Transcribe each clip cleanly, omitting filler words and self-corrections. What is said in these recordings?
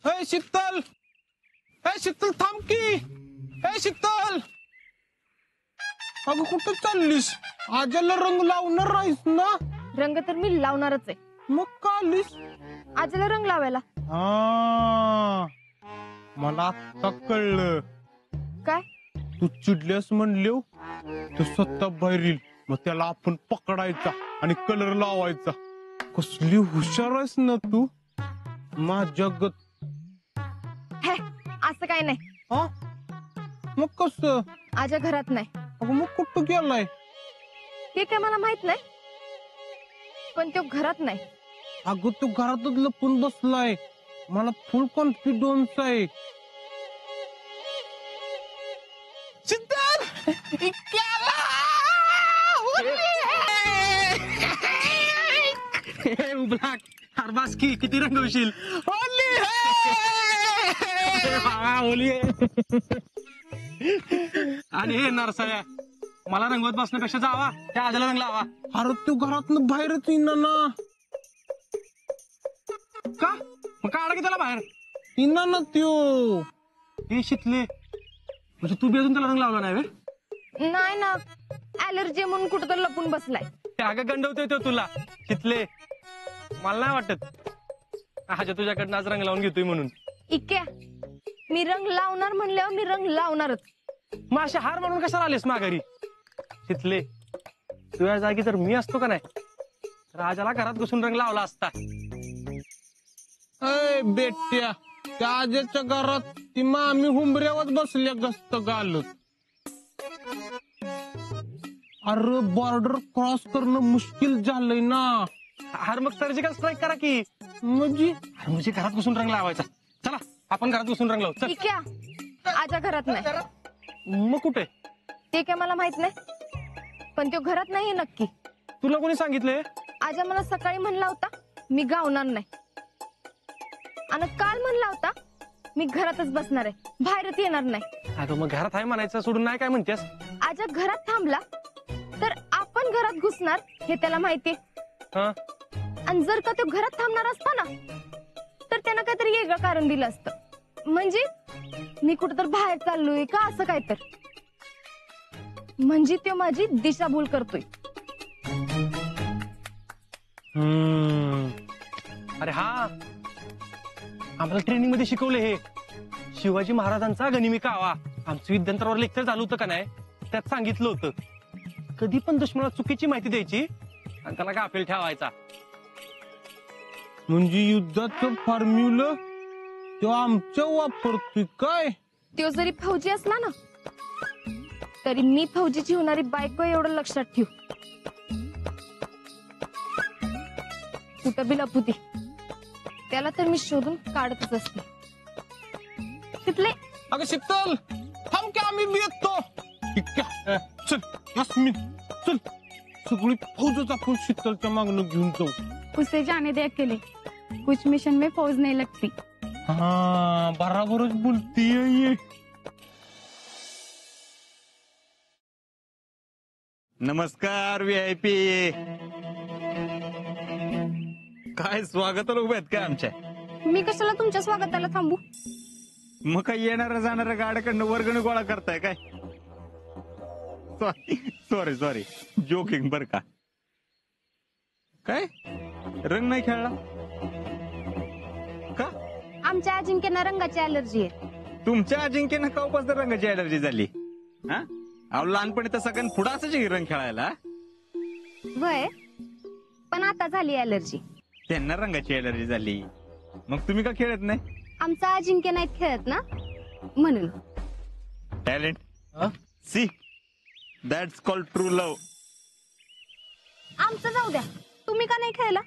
ए शीतल, ए शीतल थांब की. ए शीतल, अगं कुठं चाललीस? आजाला रंग लावणार राहीस ना? रंग तर मी लावणारच आहे. मग का आलीस? आजीला रंग लावायला. हा, मला आता कळलं. काय? तू चिडल्यास म्हणले तो सत्ता बाहेर येईल, मग त्याला आपण पकडायचा आणि कलर लावायचा. कसली हुशार आहेस ना तू माझ्या गत. हे असं काय नाही. हा, मग कस? आजा घरात नाही. अगं मग कुठं गेलाय? ते काय मला माहित नाही, पण तो घरात नाही. अगं तू घरातच लपून बसलाय. मला फुल कॉन्फिडन्स आहे. हरबास की किती रंग होशील. होली आणि हे नरसाळ्या, मला रंगवत बसण्यापेक्षा जावा त्या आजाला रंग लावा. अरे तू घरातनं बाहेरच येईना ना. का मग काढा की त्याला बाहेर. येईना ना त्यो. हे शितले, म्हणजे तू बी अजून त्याला रंग लावला नाही व्हय? नाही ना, ऍलर्जी म्हणून कुठं तर लपून बसलाय. अगं गंडवतोय तो तुला शितले. मला नाही वाटत आजा तुझ्याकडनं आज रंग लावून घेतोय म्हणून. इक्या, मी रंग लावणार म्हणल्यावर मी रंग लावणारच. मग अशा हार म्हणून कशाला आलीस माघारी? शितले, तुझ्या जागी जर मी असतो का नाही तर आजाला घरात घुसून रंग लावला असता. अय बेट्या, त्या आजीच्या घरात ती मामी हुंबऱ्यावर बसल्या गस्त घालत. अरे बॉर्डर क्रॉस करणं मुश्किल झालंय ना. हार मग सर्जिकल स्ट्राईक करा की. म्हणजे घरात घुसून रंग लावायचा. चला आपण घरात घुसून रंग लावू. चल. इक्या, आजा घरात नाही. मग कुठे? ते काय मला माहित नाही, पण तो घरात नाही नक्की. तुला कोणी सांगितलंय? आजा मला सकाळी म्हणला होता मी गावणार नाही, आणि काल म्हणला होता मी घरातच बसणार आहे, बाहेरच येणार नाही. अगं मग घरात आहे म्हणायचं सोडून नाही काय म्हणतेस? आजा घरात थांबला तर आपण घरात घुसणार हे त्याला माहिती. आणि जर का तो घरात थांबणार असता ना तर त्यानं काहीतरी वेगळं कारण दिलं असतं, म्हणजे मी कुठं तर बाहेर चाललोय का असं काय तर. म्हणजे तो माझी दिशाभूल करतोय. अरे हा, आम्हाला ट्रेनिंग मध्ये शिकवले हे. शिवाजी महाराजांचा गनिमी कावा आमचं विद्यार्थ्यांवर लेक्चर चालू होतं का नाही, त्यात सांगितलं होतं कधी पण दुश्मनाला चुकीची माहिती द्यायची आणि त्याला गाफील ठेवायचा. म्हणजे युद्धाचं फॉर्म्युला तो आमच्या वापरतोय काय? तो जरी फौजी असला ना तरी मी फौजीची होणारी बायको एवढं लक्षात ठेव. कुठं बी लपुती त्याला तर मी शोधून काढतच असते. तिथले अगं शीतल थांब की, आम्ही बी येतो. चल यस्मिन चल, सगळी फौजच आपण शीतलच्या मागणं घेऊन जाऊ. उसे जाने दे अकेले, कुछ मिशन में फौज नहीं लगती. हा बराबरच बोलतीये. नमस्कार VIP. काय स्वागत लोक आहेत का आमच्या? मी कशाला तुमच्या स्वागताला थांबू? मग काय येणाऱ्या जाणाऱ्या गाड्याकडनं वर्गणी गोळा करताय काय? सॉरी सॉरी जोकिंग बर का. काय रंग नाही खेळला का? आमच्या अजिंक्यना रंगाची अलर्जी आहे. तुमच्या अजिंक्यनं कवापासून रंगाची अलर्जी झाली? हा अहो लहानपणी तर सगळ्यांना पुढं असायची रंग खेळायला. वय पण आता झाली अलर्जी. त्यांना रंगाची अलर्जी झाली, मग तुम्ही का खेळत नाही? आमचा अजिंक्य नाहीत खेळत ना म्हणून. Talent see that's called true love. आमचं जाऊ द्या, तुम्ही का नाही खेळला?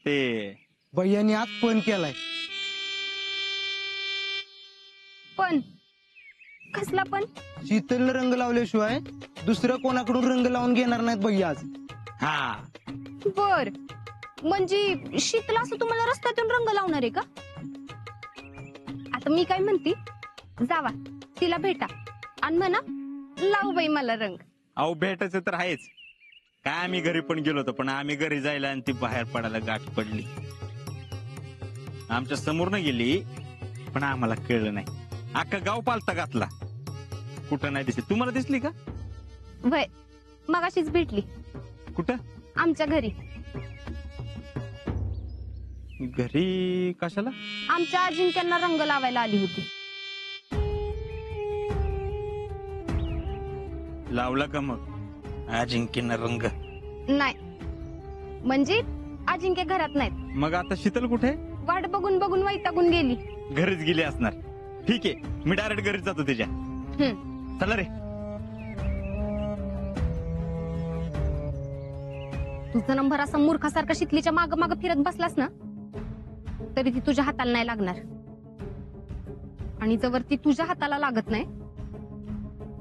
ते भैयानी आज फोन केलाय. पण कसला पण? शीतल रंग लावल्याशिवाय दुसऱ्या कोणाकडून रंग लावून घेणार नाहीत भैया आज. हा बर, म्हणजे शीतला असं तुम्हाला रस्त्यातून रंग लावणार आहे का? आता मी काय म्हणते, जावा तिला भेटा आणि म्हणा लावू बाई मला रंग. अहो भेटायचं तर आहेच. काय आम्ही घरी पण गेलो होतो, पण आम्ही घरी जायला आणि ती बाहेर पडायला गाठ पडली. आमच्या समोर न गेली पण आम्हाला कळलं नाही. अख्खा गाव पालता घातला. कुठं नाही दिसली. तुम्हाला दिसली का? वय मगाशीच भेटली कुठं? आमच्या घरी. घरी कशाला? आमच्या अजिंक्यांना रंग लावायला आली होती. लावला का मग अजिंक्यनं रंग? नाही म्हणजे अजिंक्य घरात नाहीत. मग आता शीतल कुठे? वाट बघून बघून वैतागून गेली. घरीच गेली असणार. ठीक आहे, मी डायरेक्ट घरी जातो तिच्या. चला रे. तुझा नंबर असा मूर्खासारखा शितलीच्या माग माग फिरत बसलास ना तरी ती तुझ्या हाताला नाही लागणार. आणि जवळ ती तुझ्या हाताला लागत नाही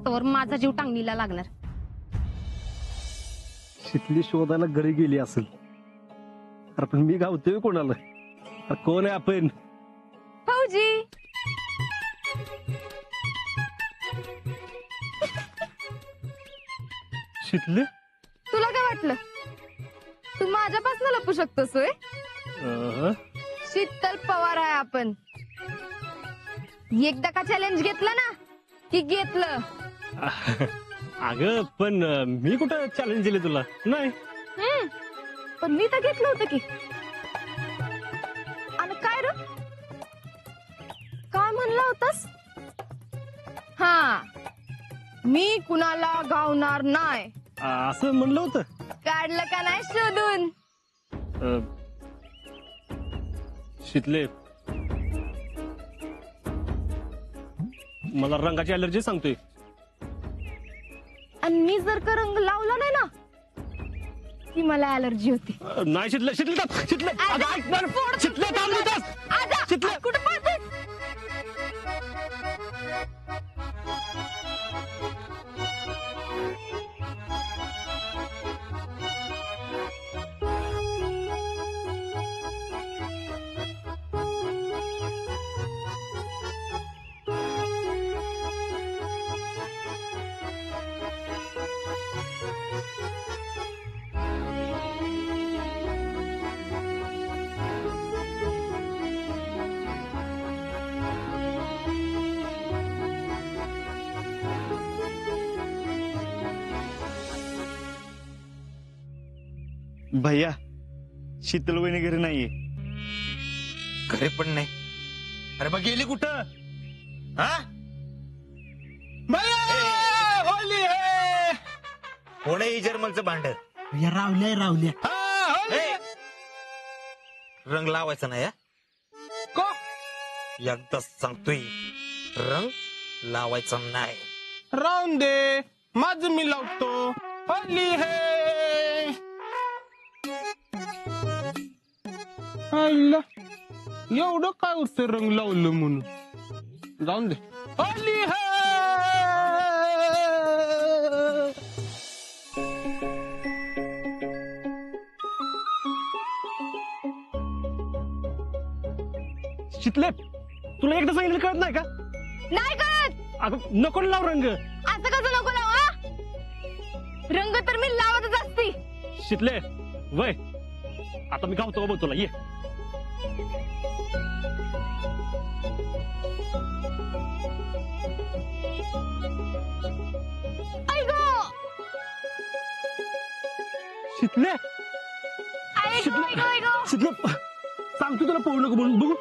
तोवर माझा जीव टांगणीला लागणार. शितली शोधायला घरी गेली असेल. अरे पण मी गावतोय कोणाला? अरे कोण आहे आपण? फौजी. शितले तुला काय वाटलं तू माझ्यापासून लपू शकतोस होय? शीतल पवार आहे आपण. एकदा का चॅलेंज घेतलं ना की घेतलं. अगं पण मी कुठं चॅलेंज दिले तुला? नाही. पण मी तर घेतलं होतं की. आणि काय रे काय म्हणला होतास? हा मी कुणाला गावणार नाही असं म्हणलं होतं. काढलं का नाही शोधून? शितले मला रंगाची अलर्जी सांगतोय. आणि मी जर का रंग लावला नाही ना की मला अलर्जी होती. नाही शितले शितले शितले शितले शितले कुठं पाहतोय? भैया शीतल वहिनी घरी नाहीये. घरी पण नाही. अरे मग गेली कुठं? हा होली है. कोण आहे जर्मनचं भांड? रावल्या रंग लावायचा नाही हा? का? एकदाच सांगतोय रंग लावायचा नाही. राहून दे माझं मी लावतो. होली है. आईला एवढं काय होतं रंग लावलं म्हणून? जाऊन दे. होली है. शितले तुला एकदा सांगितलं कळत नाही का? नाही कळत. अगं नको लाव रंग. असं कसं नको लावा? रंग तर मी लावतच असती. शितले वय आता मी गावतो बघ तुला. ये शितले शितले सांगतो तुला पळू नको म्हणून. बघू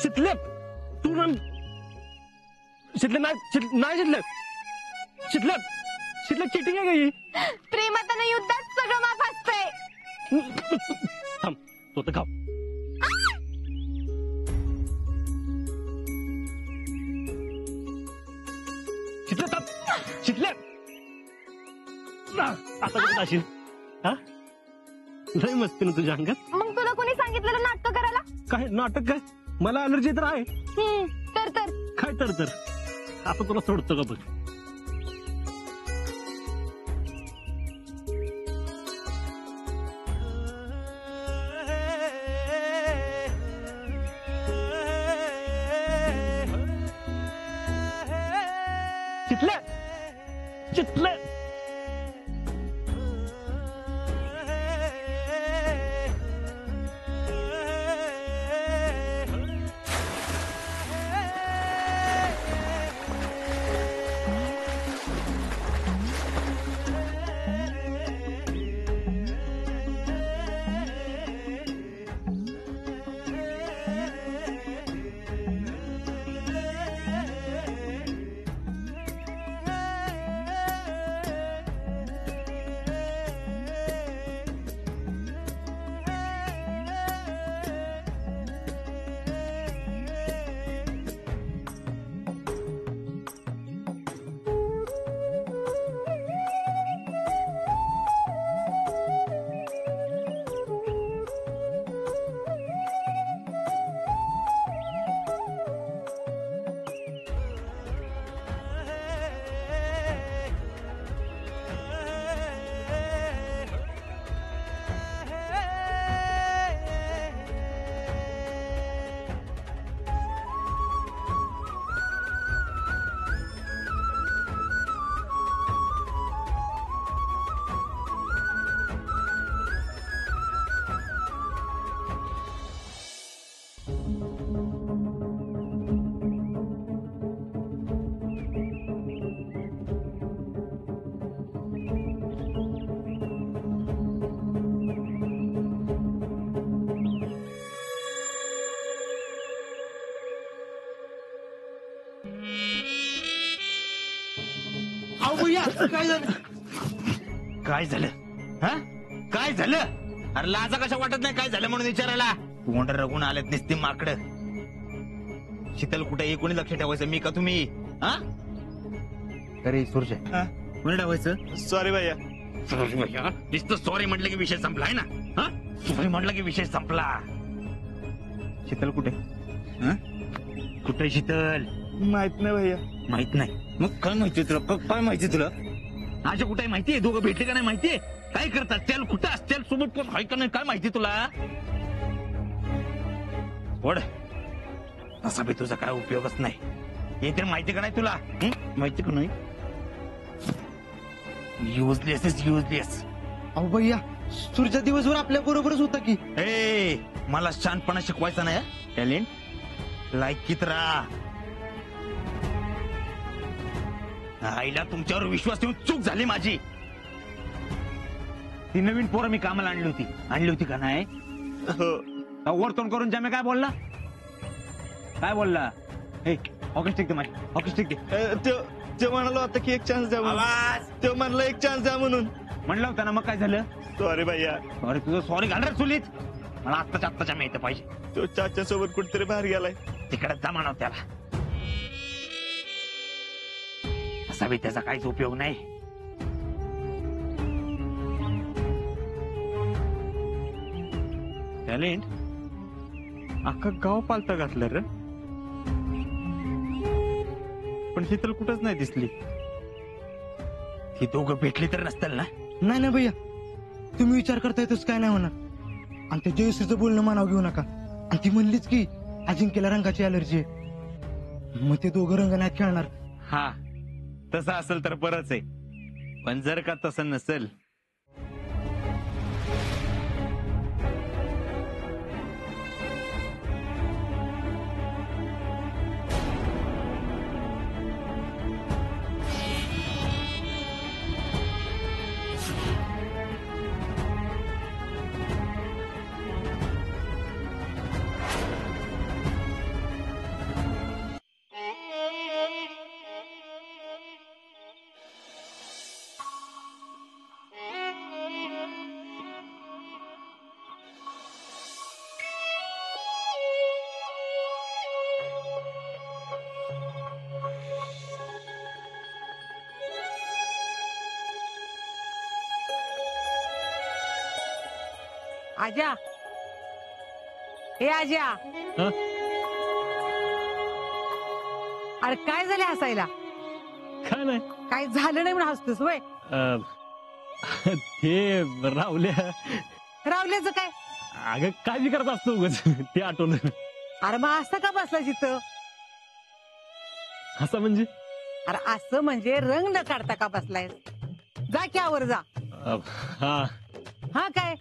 शितले तू रंग शितले नाही शितले शितले शितले चिटिंग आहे का ही? प्रेमात आणि युद्धात सगळं माफ असतंय. थांब तो तर खाव. शितले थांब. शितले आता कुठं जाशील? हा लय मस्ती ना तुझ्या अंगात. मग तुला कोणी सांगितलेलं नाटक करायला? काय नाटक काय? मला अलर्जी तर आहे. तर काय तर आता तुला सोडतो का बघ. चितले चितले काय झालं? काय झालं? हा? काय झालं? अरे लाजा कशा वाटत नाही काय झालं म्हणून विचारायला? तोंड रगून आलेत नुसती माकडं. शीतल कुठे आहे कोणी लक्ष ठेवायचं, मी का तुम्ही? हा? अरे सुरज कोणी ठेवायचं? सॉरी भैया. सॉरी भैया, नुसतं सॉरी म्हटलं की विषय संपलाय ना. हा? सॉरी म्हटलं की विषय संपला. शीतल कुठे? हा? कुठे शीतल? माहित नाही भैया. माहित नाही? मग काय माहिती तुला? काय माहिती तुला? आजा कुठे माहितीये? दोघं भेटले का नाही माहितीये? काय करतात? त्याला कुठं असतील सोबत कोण आहे का नाही काय माहिती तुला? ओढ असा बी तुझा काय उपयोगच नाही. हे तर माहिती का नाही तुला? माहिती का नाही? Useless is useless. अहो भैया, सूर्या दिवसभर आपल्या बरोबरच होता की. ए मला शानपणा शिकवायचा नाही. टॅलेंट लायकीत राहा. आईला तुमच्यावर विश्वास ठेवून चूक झाली माझी. ती नवीन पोरं मी कामाला आणली होती का नाही? वरतोंड करून जामे काय बोलला? काय बोलला? हे हॉकी स्टिक दे माझी, हॉकी स्टिक दे. ते म्हणालो आता की एक चान्स द्या म्हणून. ते म्हणलं एक चान्स द्या म्हणून म्हणलं होतं ना, मग काय झालं? सॉरी भैया. सॉरी तुझं सॉरी घाल रे चुलीत. मला आत्ताच्या मिळतं पाहिजे. तो चाच्या सोबत कुठेतरी बाहेर गेलाय. तिकडे जमानव त्याला. असा बी त्याचा काहीच उपयोग नाही. टॅलेंट अख्खं गाव पालता घातलं रे. पण शीतल कुठंच नाही दिसली. ही दोघं भेटली तर नसतील ना? नाही ना भैया, तुम्ही विचार करताय तसं काय नाही होणार. आणि त्या जयश्रीचं बोलणं मानाव घेऊ नका. आणि ती म्हणलीच की अजिंक्यला रंगाची अलर्जी आहे. मग ते दोघं रंग नाही खेळणार. हा तसं असेल तर बरंच आहे. पण जर का तसं नसेल आजा, हे आजा. अरे काय झाले हसायला? काय नाही काय झालं नाही म्हणून हसतोस वय? ते रावल्या. रावल्याचं काय? अगं काय बी करत असतो उगाच ते आठवलं. अरे मग असं का बसला तिथं? असं म्हणजे? अरे असं म्हणजे रंग न काढता का बसलाय? जा की आवर जा. हा हा काय?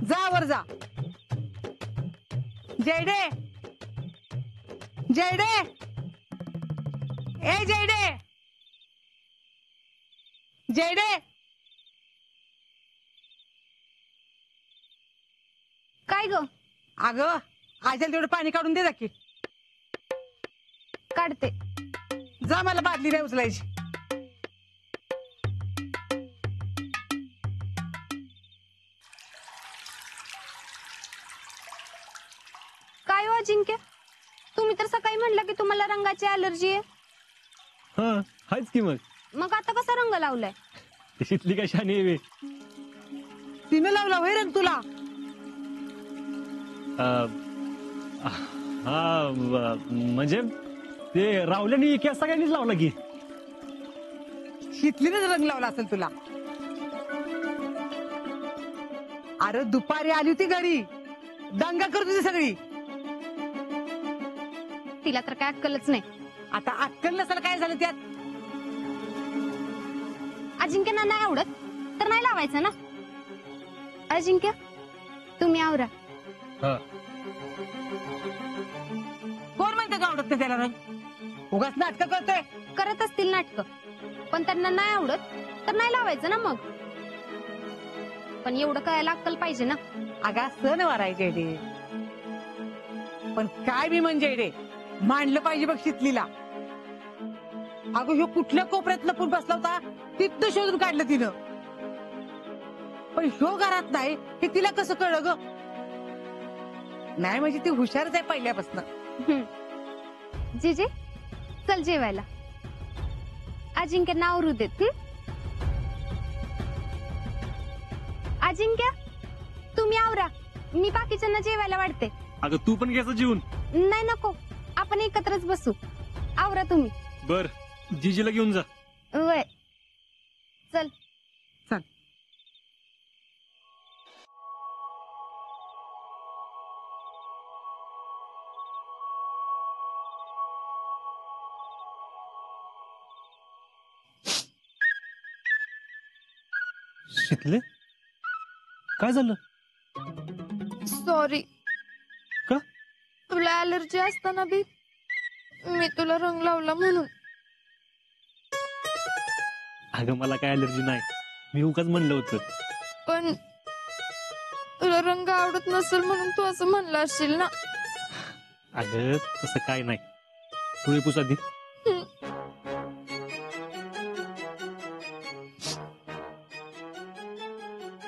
जा वर जा. जयडे, जयडे, ए जयडे, जयडे. काय ग? अगं आजल तेवढं पाणी काढून दे जा की. काढते. जा, मला बादली नाही उचलायची. काय हो अजिंक्य, तुम्ही तर सकाळी म्हणला की तुम्हाला रंगाची अलर्जी आहे. हा हायच की. मग आता कसा रंग लावलाय? शितली काय शानी आहे? तिनं लावला होय रंग तुला? हा म्हणजे ते रावल्याने की सगळ्यांनीच लावला की. शितलीनेच रंग लावला असेल तुला. अरे दुपारी आली होती घरी, दंगा करत होती सगळी. तिला तर काय अक्कलच नाही. आता अक्कल नसेल काय झालं त्यात? अजिंक्यना नाही आवडत तर नाही लावायचं ना. अजिंक्य तुम्ही आवरा. कोण म्हणतं का आवडत नाही त्याला रंग? उगाच नाटक करतोय. करत असतील नाटक, पण त्यांना नाही आवडत तर नाही लावायचं ना. मग पण एवढं कळायला अक्कल पाहिजे ना. अगा सण वारायचे रे. पण काय बी म्हणजे रे, मांडलं पाहिजे बघ शितलीला. अगं ह्यो कुठल्या कोपऱ्यात लपून बसला होता तिथं शोधून काढलं तिनं. पण ह्यो घरात नाही हे तिला कसं कळलं ग? नाही म्हणजे ती हुशारच आहे पहिल्यापासून. जीजे चल जेवायला. अजिंक्य नाव देत. अजिंक्य तुम्ही आवरा, मी बाकीच्यांना जेवायला वाढते. अगं तू पण घ्यायचं जीवन. नाही नको, आपण एकत्रच बसू. आवरा तुम्ही. बर जीजीला घेऊन जा. वय चल. चल. शितले काय झालं? सॉरी. का? तुला ऍलर्जी असताना बी मी तुला रंग लावला म्हणून. अगं मला काय अलर्जी नाही, मी उगाच म्हणलं होतं. पण तुला रंग आवडत नसेल म्हणून तू असं म्हणला असशील ना. अगं तसं काय नाही. डोळे पुस आधी.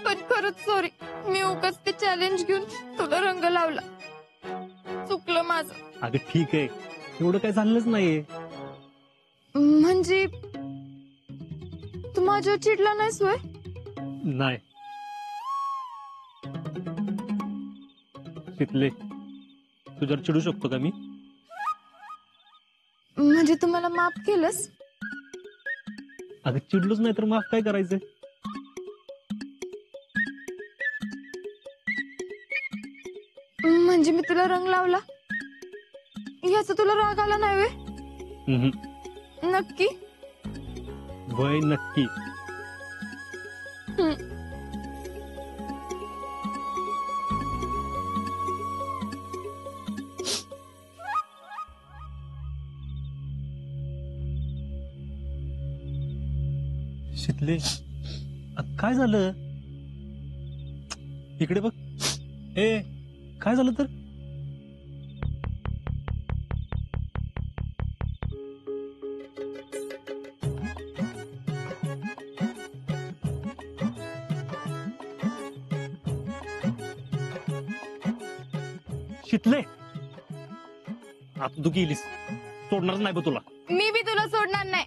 पण खरंच सॉरी, मी उगाच ते चॅलेंज घेऊन तुला रंग लावला. चुकलं माझं. अगं ठीक आहे, एवढं काय झालंच नाहीये. म्हणजे तू माझ्यावर चिडला नाहीस होय? नाही. शितले तुझ्यावर चिडू शकतो का मी? म्हणजे तू मला माफ केलंस? अगं चिडलोच नाही तर माफ काय करायचंय? म्हणजे मी तुला रंग लावला याचा तुला राग आला नाही व्हय? नक्की? वय नक्की. शितले काय झालं? इकडे बघ. ए काय झालं तर? शितले आता तू गेलीस, सोडणारच नाही बा तुला. मी बी तुला सोडणार नाही.